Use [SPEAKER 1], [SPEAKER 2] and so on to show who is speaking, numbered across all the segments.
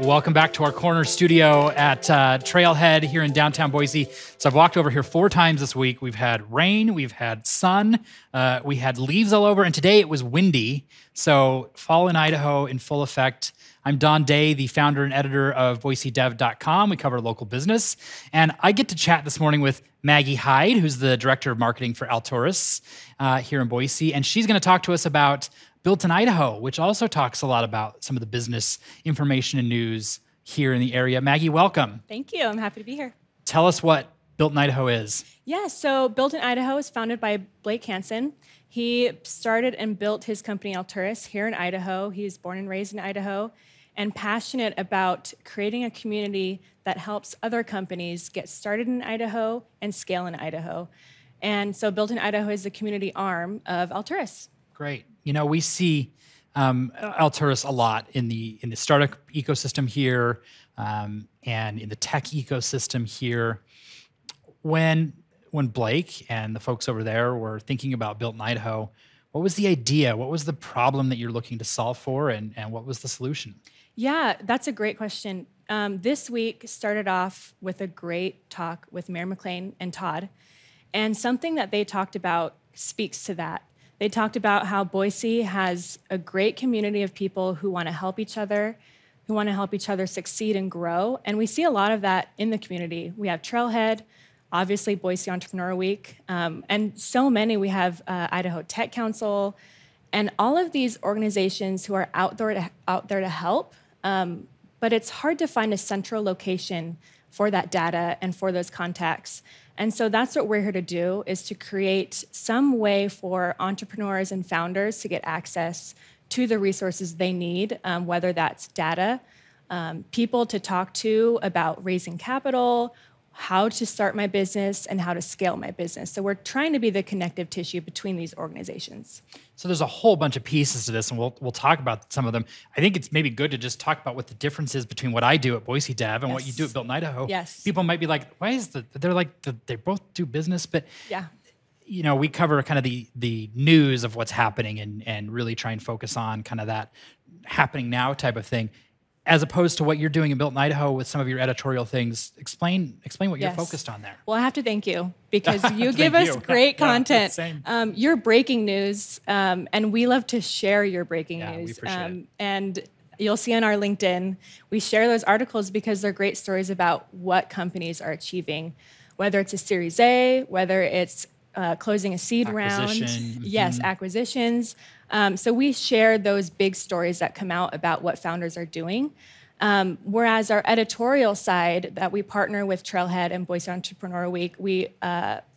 [SPEAKER 1] Welcome back to our corner studio at Trailhead here in downtown Boise. So I've walked over here 4 times this week. We've had rain, we've had sun, we had leaves all over, and today it was windy. So fall in Idaho in full effect. I'm Don Day, the founder and editor of BoiseDev.com. We cover local business. And I get to chat this morning with Maggie Hyde, who's the director of marketing for Alturas here in Boise. And she's going to talk to us about Built in Idaho, which also talks a lot about some of the business information and news here in the area. Maggie, welcome.
[SPEAKER 2] Thank you. I'm happy to be here.
[SPEAKER 1] Tell us what Built in Idaho is.
[SPEAKER 2] Yeah, so Built in Idaho is founded by Blake Hansen. He started and built his company Alturas here in Idaho. He was born and raised in Idaho and passionate about creating a community that helps other companies get started in Idaho and scale in Idaho. And so Built in Idaho is the community arm of Alturas.
[SPEAKER 1] Great. You know, we see Alturas a lot in the startup ecosystem here and in the tech ecosystem here. When Blake and the folks over there were thinking about Built in Idaho, what was the idea? What was the problem that you're looking to solve for, and what was the solution?
[SPEAKER 2] Yeah, that's a great question. This week started off with a great talk with Mayor McLean and Todd, and something that they talked about speaks to that. They talked about how Boise has a great community of people who want to help each other, succeed and grow. And we see a lot of that in the community. We have Trailhead, obviously Boise Entrepreneur Week, and so many. We have Idaho Tech Council, and all of these organizations who are out there to help. But it's hard to find a central location for that data and for those contacts. And so that's what we're here to do, is to create some way for entrepreneurs and founders to get access to the resources they need, whether that's data, people to talk to about raising capital, how to start my business, and how to scale my business. So we're trying to be the connective tissue between these organizations.
[SPEAKER 1] So there's a whole bunch of pieces to this, and we'll talk about some of them. I think it's maybe good to just talk about what the difference is between what I do at Boise Dev and what you do at Built in Idaho.
[SPEAKER 2] Yes.
[SPEAKER 1] People might be like, why is they both do business, but
[SPEAKER 2] yeah.
[SPEAKER 1] You know, we cover kind of the news of what's happening and really try and focus on kind of that happening now type of thing, as opposed to what you're doing in Built in Idaho with some of your editorial things. Explain what you're focused on there.
[SPEAKER 2] Well, I have to thank you, because you give us great content. You're breaking news, and we love to share your breaking news.
[SPEAKER 1] We appreciate it.
[SPEAKER 2] And you'll see on our LinkedIn, we share those articles because they're great stories about what companies are achieving, whether it's a Series A, whether it's closing a seed round. Yes, acquisitions. So we share those big stories that come out about what founders are doing. Whereas our editorial side, that we partner with Trailhead and Boise Entrepreneur Week, we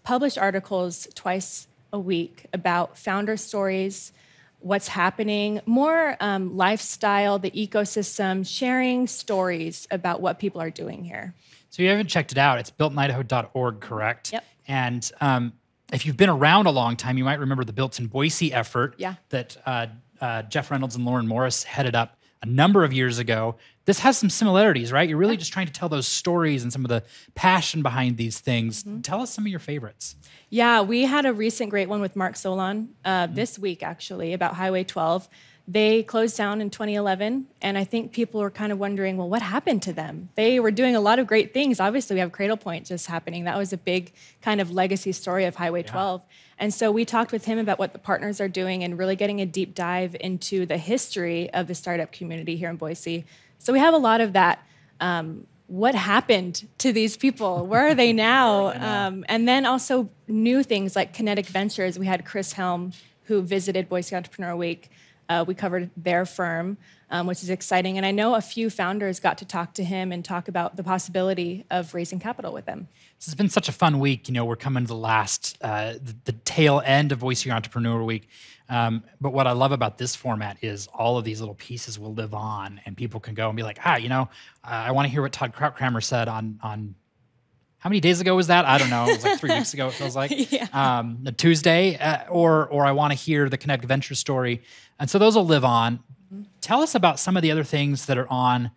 [SPEAKER 2] publish articles twice a week about founder stories, what's happening, more lifestyle, the ecosystem, sharing stories about what people are doing here.
[SPEAKER 1] So you haven't checked it out. It's builtinidaho.org, correct?
[SPEAKER 2] Yep.
[SPEAKER 1] And if you've been around a long time, you might remember the Built in Boise effort that Jeff Reynolds and Lauren Morris headed up a number of years ago. This has some similarities, right? You're really just trying to tell those stories and some of the passion behind these things. Tell us some of your favorites. Yeah,
[SPEAKER 2] we had a recent great one with Mark Solon this week, actually, about Highway 12. They closed down in 2011, and I think people were kind of wondering, well, what happened to them? They were doing a lot of great things. Obviously, we have Cradle Point just happening. That was a big kind of legacy story of Highway 12. And so we talked with him about what the partners are doing and really getting a deep dive into the history of the startup community here in Boise. So we have a lot of that. What happened to these people? Where are they now? And then also new things like Kinetic Ventures. We had Chris Helm, who visited Boise Entrepreneur Week. We covered their firm, which is exciting. And I know a few founders got to talk to him and talk about the possibility of raising capital with them.
[SPEAKER 1] This has been such a fun week. You know, we're coming to the last, the tail end of Boise Entrepreneur Week. But what I love about this format is all of these little pieces will live on, and people can go and be like, you know, I want to hear what Todd Kramer said on how many days ago was that? I don't know. It was like 3 weeks ago, it feels like. A Tuesday. Or I want to hear the Connect Venture story. And so those will live on. Tell us about some of the other things that are on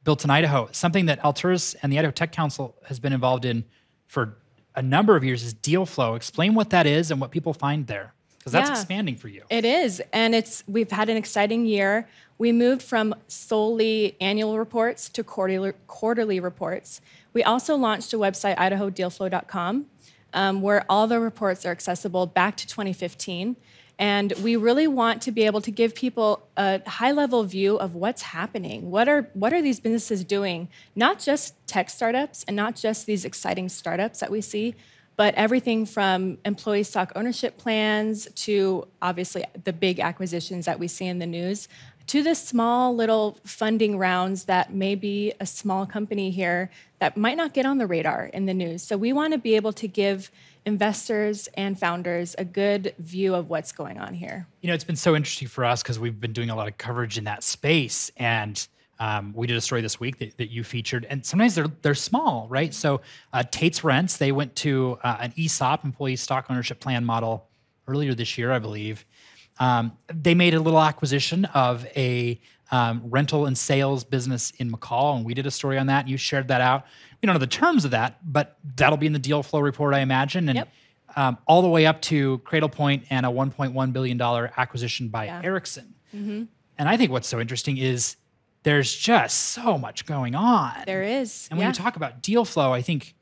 [SPEAKER 1] Built in Idaho. Something that Alturas and the Idaho Tech Council has been involved in for a number of years is deal flow. Explain what that is and what people find there. because that's expanding for you.
[SPEAKER 2] It is, and we've had an exciting year. We moved from solely annual reports to quarterly reports. We also launched a website, idahodealflow.com, where all the reports are accessible back to 2015. And we really want to be able to give people a high-level view of what's happening. What are these businesses doing? Not just tech startups and not just these exciting startups that we see, but everything from employee stock ownership plans to obviously the big acquisitions that we see in the news, to the small little funding rounds that may be a small company here that might not get on the radar in the news. So we want to be able to give investors and founders a good view of what's going on here.
[SPEAKER 1] You know, it's been so interesting for us because we've been doing a lot of coverage in that space, and we did a story this week that you featured, and sometimes they're small, right? So Tate's Rents, they went to an ESOP, employee stock ownership plan model, earlier this year, I believe. They made a little acquisition of a rental and sales business in McCall, and we did a story on that. And you shared that out. We don't know the terms of that, but that'll be in the deal flow report, I imagine. And all the way up to Cradlepoint and a $1.1 billion acquisition by Ericsson. Mm-hmm. And I think what's so interesting is there's just so much going on.
[SPEAKER 2] There is.
[SPEAKER 1] And when you talk about deal flow, I think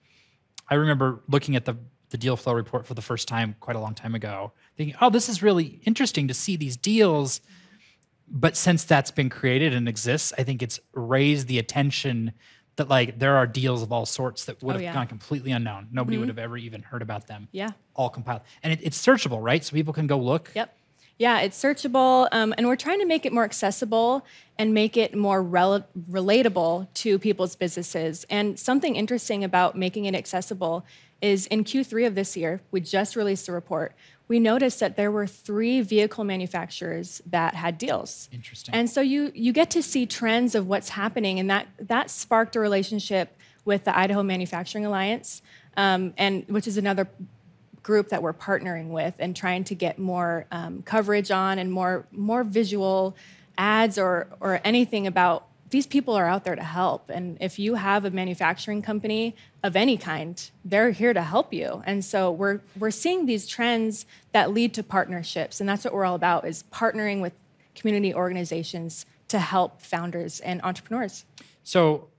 [SPEAKER 1] I remember looking at the deal flow report for the first time quite a long time ago, thinking, oh, this is really interesting to see these deals. But since that's been created and exists, I think it's raised the attention that like there are deals of all sorts that would have gone completely unknown. Nobody would have ever even heard about them.
[SPEAKER 2] Yeah.
[SPEAKER 1] All compiled. And it's searchable, right? So people can go look.
[SPEAKER 2] Yep. Yeah, it's searchable. And we're trying to make it more accessible and make it more relatable to people's businesses. And something interesting about making it accessible is in Q3 of this year, we just released a report. We noticed that there were 3 vehicle manufacturers that had deals.
[SPEAKER 1] Interesting.
[SPEAKER 2] And so you get to see trends of what's happening, and that sparked a relationship with the Idaho Manufacturing Alliance, and which is another group that we're partnering with and trying to get more coverage on and more visual ads or anything about these people are out there to help. And if you have a manufacturing company of any kind, they're here to help you. And so we're seeing these trends that lead to partnerships. And that's what we're all about, is partnering with community organizations to help founders and entrepreneurs.
[SPEAKER 1] So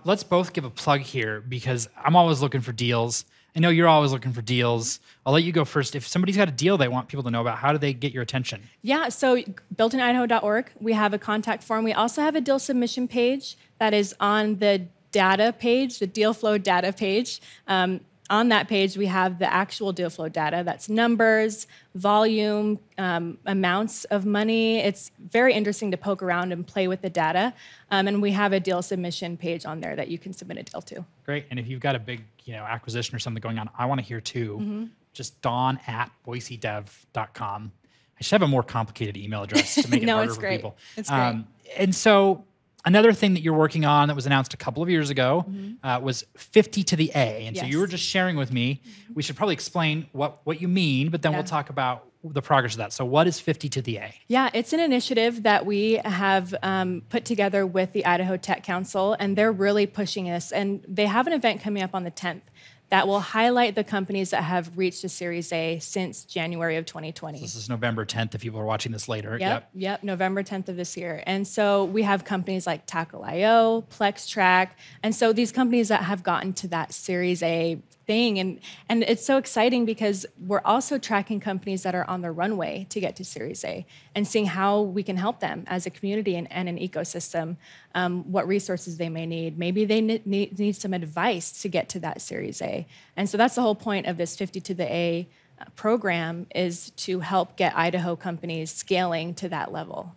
[SPEAKER 1] let's both give a plug here, because I'm always looking for deals. I know you're always looking for deals. I'll let you go first. If somebody's got a deal they want people to know about, how do they get your attention?
[SPEAKER 2] Yeah, so builtinidaho.org, we have a contact form. We also have a deal submission page that is on the data page, the deal flow data page. On that page, we have the actual deal flow data. That's numbers, volume, amounts of money. It's very interesting to poke around and play with the data. And we have a deal submission page on there that you can submit a deal to.
[SPEAKER 1] Great. And if you've got a big acquisition or something going on, I want to hear too. Mm-hmm. Just dawn@boisedev.com. I should have a more complicated email address to make it harder for people.
[SPEAKER 2] It's great.
[SPEAKER 1] And so another thing that you're working on that was announced a couple of years ago was 50 to the A. And so you were just sharing with me. We should probably explain what you mean, but then we'll talk about the progress of that. So what is 50 to the A?
[SPEAKER 2] Yeah, it's an initiative that we have put together with the Idaho Tech Council, and they're really pushing this. And they have an event coming up on the 10th that will highlight the companies that have reached a Series A since January of 2020.
[SPEAKER 1] So this is November 10th if people are watching this later.
[SPEAKER 2] Yep, November 10th of this year. And so we have companies like Tackle.io, PlexTrack, and so these companies that have gotten to that Series A thing. And it's so exciting because we're also tracking companies that are on the runway to get to Series A and seeing how we can help them as a community and an ecosystem, what resources they may need. Maybe they need some advice to get to that Series A. And so that's the whole point of this 50 to the A program, is to help get Idaho companies scaling to that level.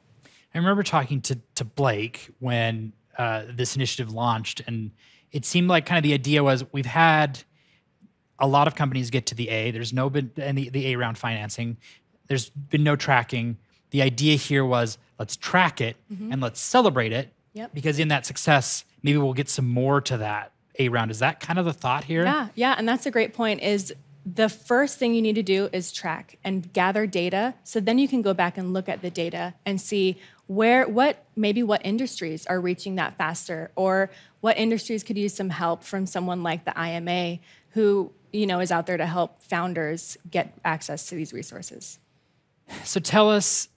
[SPEAKER 1] I remember talking to Blake when this initiative launched, and it seemed like kind of the idea was we've had a lot of companies get to the A. There's been the A round financing. There's been no tracking. The idea here was let's track it and let's celebrate it, because in that success, maybe we'll get some more to that A round. Is that kind of the thought here?
[SPEAKER 2] Yeah, and that's a great point. Is the first thing you need to do is track and gather data, so then you can go back and look at the data and see what industries are reaching that faster, or what industries could use some help from someone like the IMA who is out there to help founders get access to these resources.
[SPEAKER 1] So tell us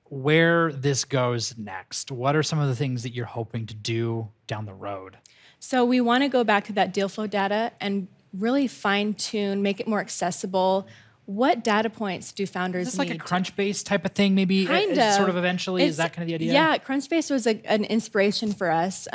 [SPEAKER 1] where this goes next. What are some of the things that you're hoping to do down the road?
[SPEAKER 2] So we want to go back to that deal flow data and really fine tune, make it more accessible. What data points do founders need?
[SPEAKER 1] Is this like a Crunchbase type of thing, maybe? Sort of eventually? Is that kind of the idea?
[SPEAKER 2] Yeah, Crunchbase was an inspiration for us.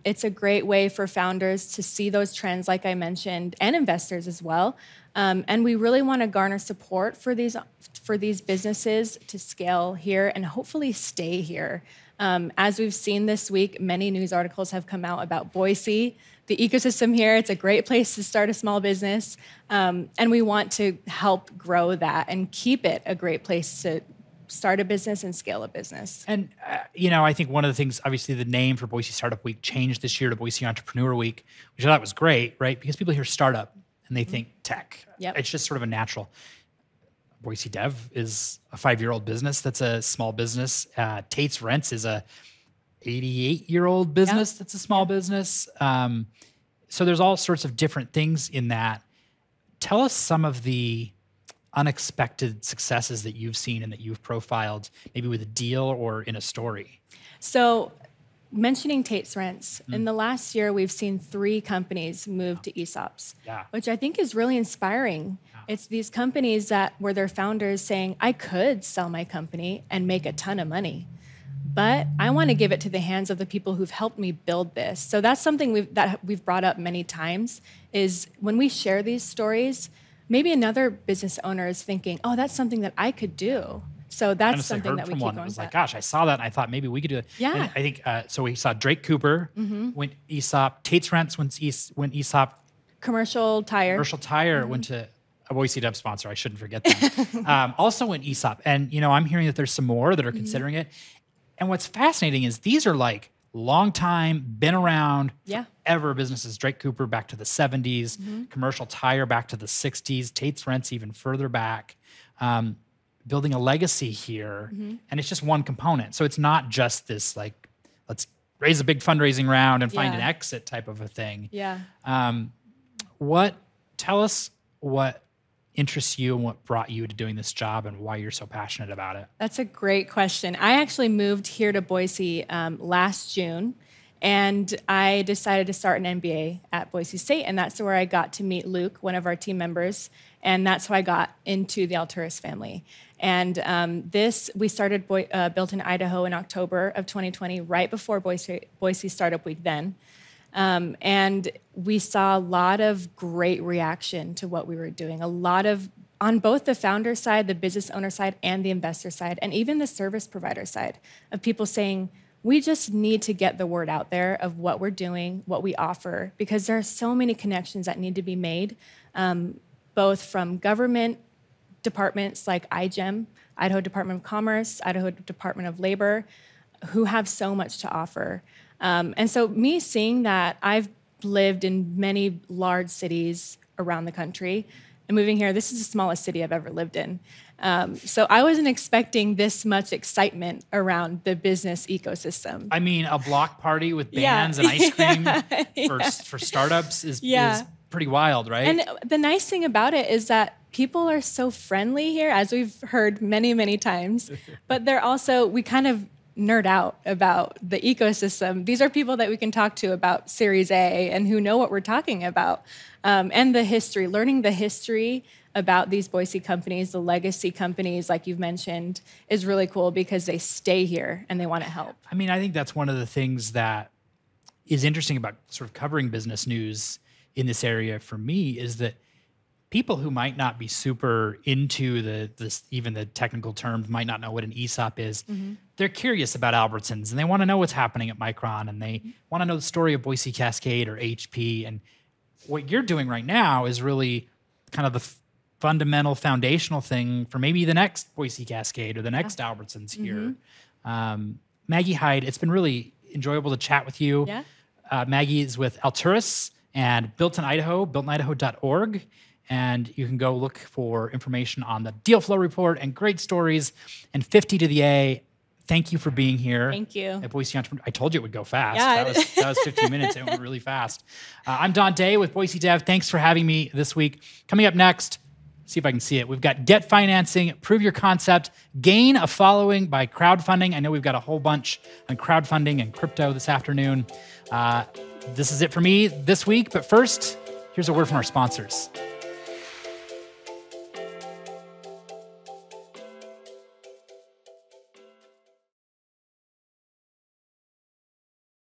[SPEAKER 2] It's a great way for founders to see those trends, like I mentioned, and investors as well. And we really want to garner support for these businesses to scale here and hopefully stay here. As we've seen this week, many news articles have come out about Boise, the ecosystem here. It's a great place to start a small business. And we want to help grow that and keep it a great place to start a business and scale a business.
[SPEAKER 1] And, I think one of the things, obviously the name for Boise Startup Week changed this year to Boise Entrepreneur Week, which I thought was great, right? Because people hear startup and they think tech.
[SPEAKER 2] Yep.
[SPEAKER 1] It's just sort of a natural. Boise Dev is a 5-year-old business. That's a small business. Tate's Rents is a 88-year-old business. That's a small business. So there's all sorts of different things in that. Tell us some of the unexpected successes that you've seen and that you've profiled, maybe with a deal or in a story.
[SPEAKER 2] So mentioning Tate's Rents, in the last year, we've seen 3 companies move to ESOPs, which I think is really inspiring. It's these companies where their founders saying, I could sell my company and make a ton of money, but I want to give it to the hands of the people who've helped me build this. So that's something we've brought up many times, is when we share these stories, maybe another business owner is thinking, oh, that's something that I could do. So that's something that we keep going.
[SPEAKER 1] It was like, gosh, I saw that and I thought maybe we could do it.
[SPEAKER 2] Yeah.
[SPEAKER 1] And I think, so we saw Drake Cooper went ESOP, Tate's Rents went ESOP.
[SPEAKER 2] Commercial Tire
[SPEAKER 1] went to a Boise Dev sponsor. I shouldn't forget that. Also went ESOP. And, I'm hearing that there's some more that are considering it. And what's fascinating is these are like long time, been around forever businesses. Drake Cooper back to the 70s, Commercial Tire back to the 60s, Tate's Rents even further back. Building a legacy here, and it's just one component. So it's not just this like, let's raise a big fundraising round and find an exit type of a thing.
[SPEAKER 2] Yeah.
[SPEAKER 1] Tell us what interests you and what brought you to doing this job and why you're so passionate about it.
[SPEAKER 2] That's a great question. I actually moved here to Boise last June, and I decided to start an MBA at Boise State, and that's where I got to meet Luke, one of our team members, and that's how I got into the Alturas family. And we started Built in Idaho in October of 2020, right before Boise Startup Week then. And we saw a lot of great reaction to what we were doing, on both the founder side, the business owner side, and the investor side, and even the service provider side, of people saying, we just need to get the word out there of what we're doing, what we offer, because there are so many connections that need to be made, both from government departments like IGEM, Idaho Department of Commerce, Idaho Department of Labor, who have so much to offer. And so me seeing that, I've lived in many large cities around the country, and moving here, this is the smallest city I've ever lived in. So I wasn't expecting this much excitement around the business ecosystem.
[SPEAKER 1] I mean, a block party with bands and ice cream for startups is pretty wild, right?
[SPEAKER 2] And the nice thing about it is that people are so friendly here, as we've heard many, many times, but we kind of nerd out about the ecosystem. These are people that we can talk to about Series A and who know what we're talking about. And the history, learning the history about these Boise companies, the legacy companies, like you've mentioned, is really cool because they stay here and they want to help.
[SPEAKER 1] I mean, I think that's one of the things that is interesting about sort of covering business news in this area for me, is that people who might not be super into even the technical terms, might not know what an ESOP is. They're curious about Albertsons and they want to know what's happening at Micron, and they want to know the story of Boise Cascade or HP. And what you're doing right now is really kind of the fundamental foundational thing for maybe the next Boise Cascade or the next Albertsons here. Maggie Hyde, it's been really enjoyable to chat with you. Maggie is with Alturas and Built in Idaho, builtinidaho.org. And you can go look for information on the deal flow report and great stories and 50 to the A. Thank you for being here.
[SPEAKER 2] Thank you.
[SPEAKER 1] At Boise Entrepreneur. I told you it would go fast.
[SPEAKER 2] Yeah,
[SPEAKER 1] that was 15 minutes. It went really fast. I'm Don Day with Boise Dev. Thanks for having me this week. Coming up next, see if I can see it. We've got get financing, prove your concept, gain a following by crowdfunding. I know we've got a whole bunch on crowdfunding and crypto this afternoon. This is it for me this week. But first, here's a word from our sponsors.